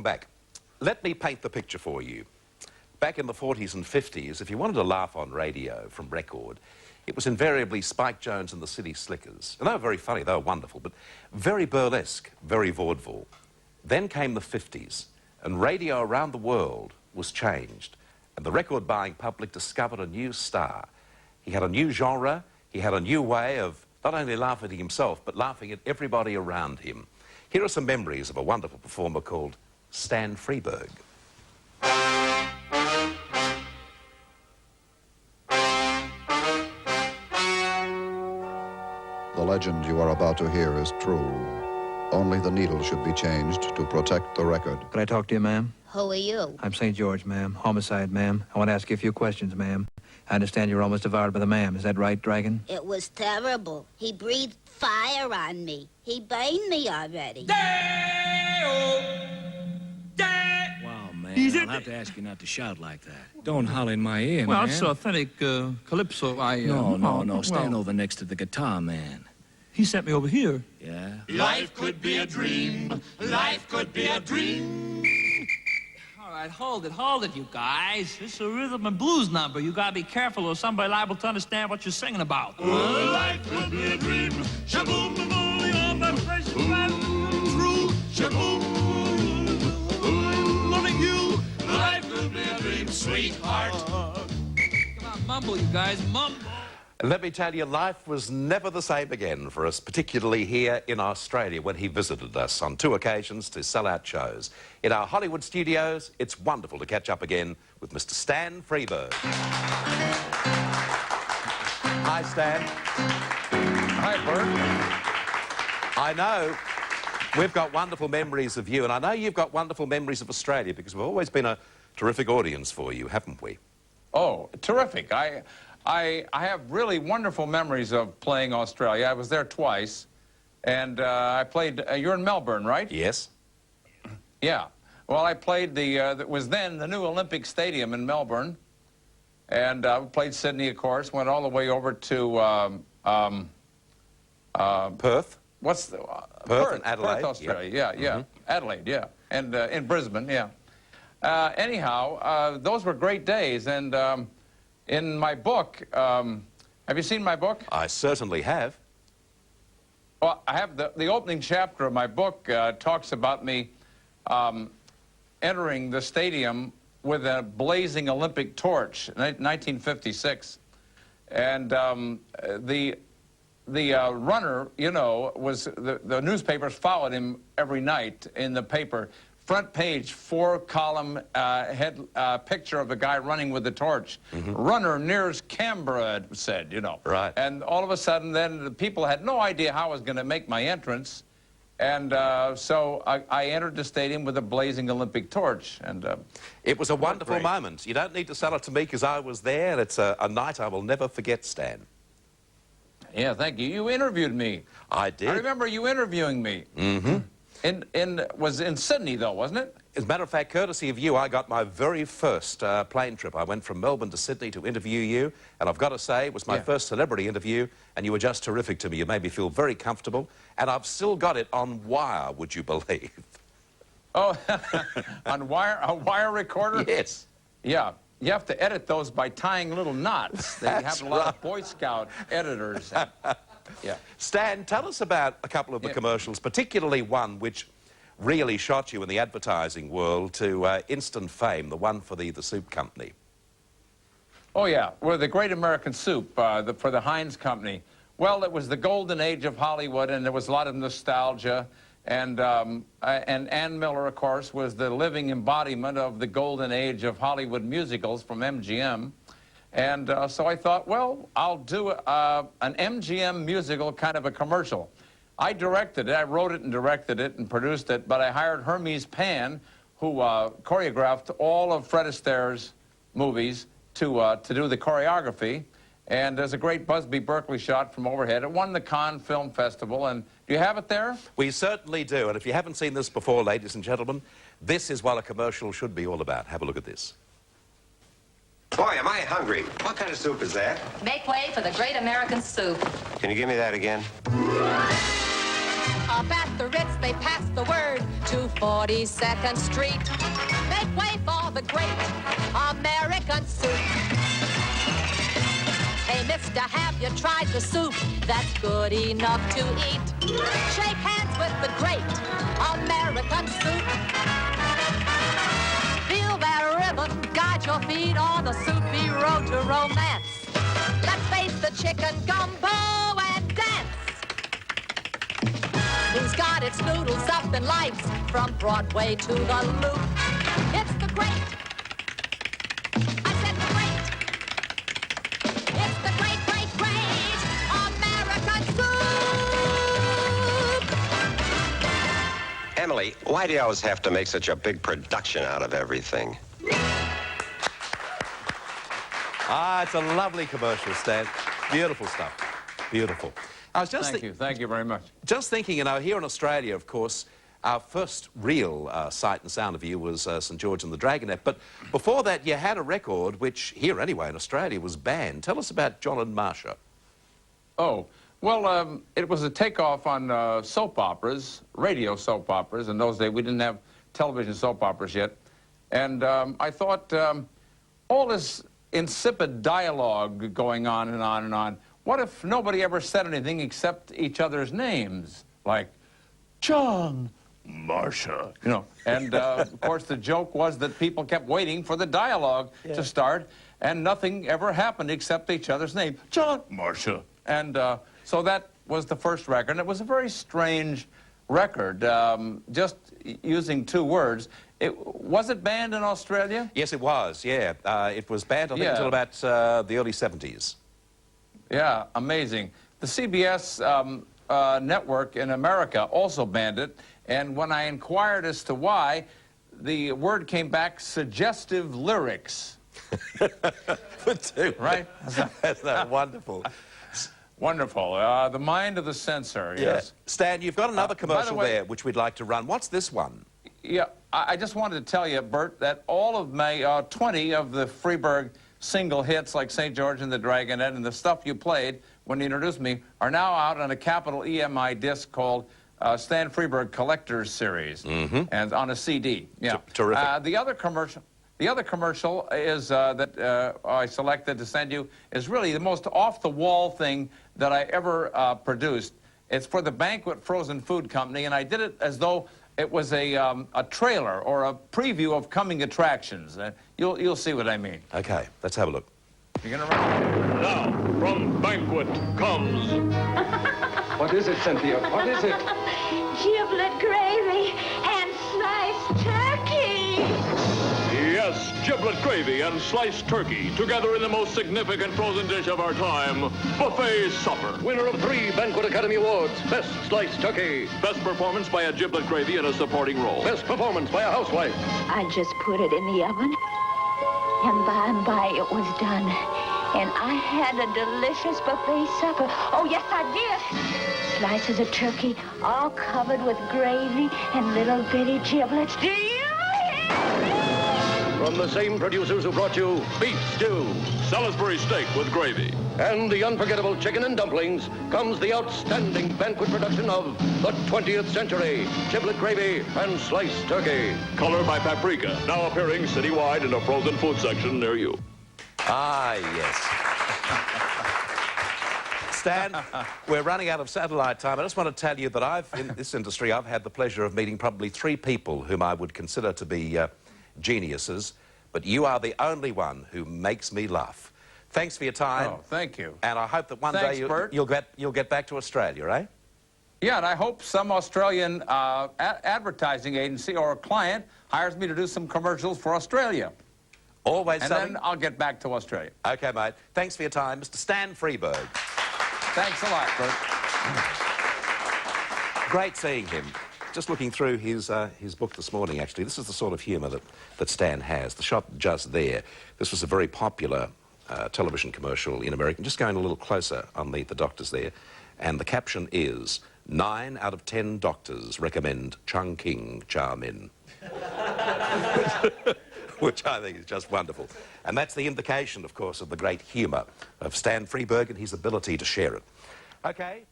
back. Let me paint the picture for you. Back in the 40s and 50s, if you wanted to laugh on radio from record, it was invariably Spike Jones and the City Slickers. And they were very funny, they were wonderful, but very burlesque, very vaudeville. Then came the 50s, and radio around the world was changed, and the record-buying public discovered a new star. He had a new genre, he had a new way of not only laughing at himself, but laughing at everybody around him. Here are some memories of a wonderful performer called Stan Freberg. The legend you are about to hear is true. Only the needle should be changed to protect the record. Could I talk to you, ma'am? Who are you? I'm St. George, ma'am. Homicide, ma'am. I want to ask you a few questions, ma'am. I understand you were almost devoured by the man. Is that right, Dragon? It was terrible. He breathed fire on me. He burned me already. Wow, man, I'll have to ask you not to shout like that. Don't holler in my ear, Well, man. it's authentic calypso. No, stand over next to the guitar man. He sent me over here. Yeah? Life could be a dream. Life could be a dream. All right, hold it, you guys. This is a rhythm and blues number. You gotta be careful or somebody liable to understand what you're singing about. Life could be a dream. Shaboom, boom, you're my precious friend. True, shaboom. Loving you. Life could be a dream, sweetheart. Come on, mumble, you guys, mumble. And let me tell you, life was never the same again for us, particularly here in Australia when he visited us on 2 occasions to sell out shows. In our Hollywood studios, it's wonderful to catch up again with Mr. Stan Freberg. Hi, Stan. Hi, Bert. I know we've got wonderful memories of you, and I know you've got wonderful memories of Australia because we've always been a terrific audience for you, haven't we? Oh, terrific. I have really wonderful memories of playing Australia. I was there twice, and I played, you're in Melbourne, right? Yes. Yeah. Well, I played that was then the new Olympic Stadium in Melbourne, and played Sydney, of course, went all the way over to Perth? What's the... Perth and Adelaide. Perth, Australia, Yep. yeah. Adelaide, yeah. And in Brisbane, yeah. Anyhow, those were great days, and in my book, have you seen my book? I certainly have. Well, I have the opening chapter of my book talks about me entering the stadium with a blazing Olympic torch in 1956. And the runner, you know, was the newspapers followed him every night in the paper. Front page, 4-column picture of a guy running with the torch. Runner nears Canberra, it said, you know. Right. And all of a sudden, then the people had no idea how I was going to make my entrance. And so I entered the stadium with a blazing Olympic torch. And it was a wonderful moment. You don't need to sell it to me because I was there, and it's a night I will never forget, Stan. Yeah, thank you. You interviewed me. I did. I remember you interviewing me. Was in Sydney, though, wasn't it? As a matter of fact, courtesy of you, I got my very first plane trip. I went from Melbourne to Sydney to interview you, and I've got to say, it was my first celebrity interview, and you were just terrific to me. You made me feel very comfortable, and I've still got it on wire, would you believe? Oh, on wire, a wire recorder? Yes. Yeah. You have to edit those by tying little knots. They have a lot of Boy Scout editors. Yeah. Stan, tell us about a couple of the commercials, particularly one which really shot you in the advertising world to instant fame, the one for the soup company. Oh, yeah. Well, the Great American Soup for the Heinz Company. Well, it was the golden age of Hollywood, and there was a lot of nostalgia. And Ann Miller, of course, was the living embodiment of the golden age of Hollywood musicals from MGM. And so I thought, well, I'll do an MGM musical kind of a commercial. I directed it. I wrote it and directed it and produced it, but I hired Hermes Pan, who choreographed all of Fred Astaire's movies to do the choreography. And there's a great Busby Berkeley shot from overhead. It won the Cannes Film Festival, and do you have it there? We certainly do, and if you haven't seen this before, ladies and gentlemen, this is what a commercial should be all about. Have a look at this. Boy, am I hungry. What kind of soup is that? Make way for the Great American Soup. Can you give me that again? Up at the Ritz, they pass the word. to 42nd Street. Make way for the great American soup. Hey, mister, have you tried the soup that's good enough to eat? Shake hands with the great American soup. Feel that rhythm, guide your feet on the soupy road to romance. Let's face the chicken gumbo and dance. Who's got its noodles up in lights from Broadway to the Loop? It's the great. I said the great. It's the great, great, great American soup. Emily, why do you always have to make such a big production out of everything? Ah, it's a lovely commercial, Stan. Beautiful stuff. Beautiful. I was just Thank you very much. Just thinking, you know, here in Australia, of course, our first real sight and sound of you was St George and the Dragonette. But before that, you had a record which, here anyway in Australia, was banned. Tell us about John and Marcia. Oh, well, it was a takeoff on soap operas, radio soap operas. In those days, we didn't have television soap operas yet. And I thought, all this insipid dialogue going on and on and on, what if nobody ever said anything except each other's names? Like, John, Marcia, you know. And, of course, the joke was that people kept waiting for the dialogue to start, and nothing ever happened except each other's name. John, Marcia. And so that was the first record, and it was a very strange record, just using two words. Was it banned in Australia? Yes, it was, yeah. It was banned, I think, until about the early 70s. Yeah, amazing. The CBS network in America also banned it, and when I inquired as to why, the word came back, suggestive lyrics. Right? That's that wonderful. Wonderful. The mind of the censor, Yeah. yes. Stan, you've got another commercial way, there which we'd like to run. What's this one? Yeah, I just wanted to tell you, Bert, that all of my 20 of the Freberg single hits like St. George and the Dragonette and the stuff you played when you introduced me are now out on a capital EMI disc called Stan Freberg Collector's Series, and on a CD. Yeah, terrific. The other commercial is that I selected to send you is really the most off-the-wall thing that I ever produced. It's for the Banquet Frozen Food Company, and I did it as though it was a trailer or a preview of coming attractions. You'll see what I mean. Okay, let's have a look. You're gonna run. Now, from Banquet comes... What is it, Cynthia? What is it? Giblet gravy and sliced turkey. Yes, giblet gravy and sliced turkey, together in the most significant frozen dish of our time, buffet supper. Winner of 3 Banquet Academy Awards. Best sliced turkey. Best performance by a giblet gravy in a supporting role. Best performance by a housewife. I just put it in the oven, and by and by it was done. And I had a delicious buffet supper. Oh, yes, I did. Slices of turkey, all covered with gravy and little bitty giblets. Do you hear me? From the same producers who brought you Beef Stew, Salisbury steak with gravy, and the unforgettable chicken and dumplings, comes the outstanding banquet production of the 20th century, giblet gravy and sliced turkey. Color by Paprika, now appearing citywide in a frozen food section near you. Ah, yes. Stan, we're running out of satellite time. I just want to tell you that in this industry, I've had the pleasure of meeting probably 3 people whom I would consider to be geniuses, but you are the only one who makes me laugh. Thanks for your time. Oh, thank you. And I hope that one day you'll get back to Australia, eh? Yeah, and I hope some Australian advertising agency or client hires me to do some commercials for Australia. Always and something. then I'll get back to Australia. Okay, mate. Thanks for your time, Mr. Stan Freberg. Thanks a lot, Bert. Great seeing him. Just looking through his book this morning, actually. This is the sort of humour that Stan has. The shot just there. This was a very popular television commercial in America. Just going a little closer on the doctors there. And the caption is, 9 out of 10 doctors recommend Chung King Chow Min. Which I think is just wonderful. And that's the indication, of course, of the great humour of Stan Freberg and his ability to share it. Okay.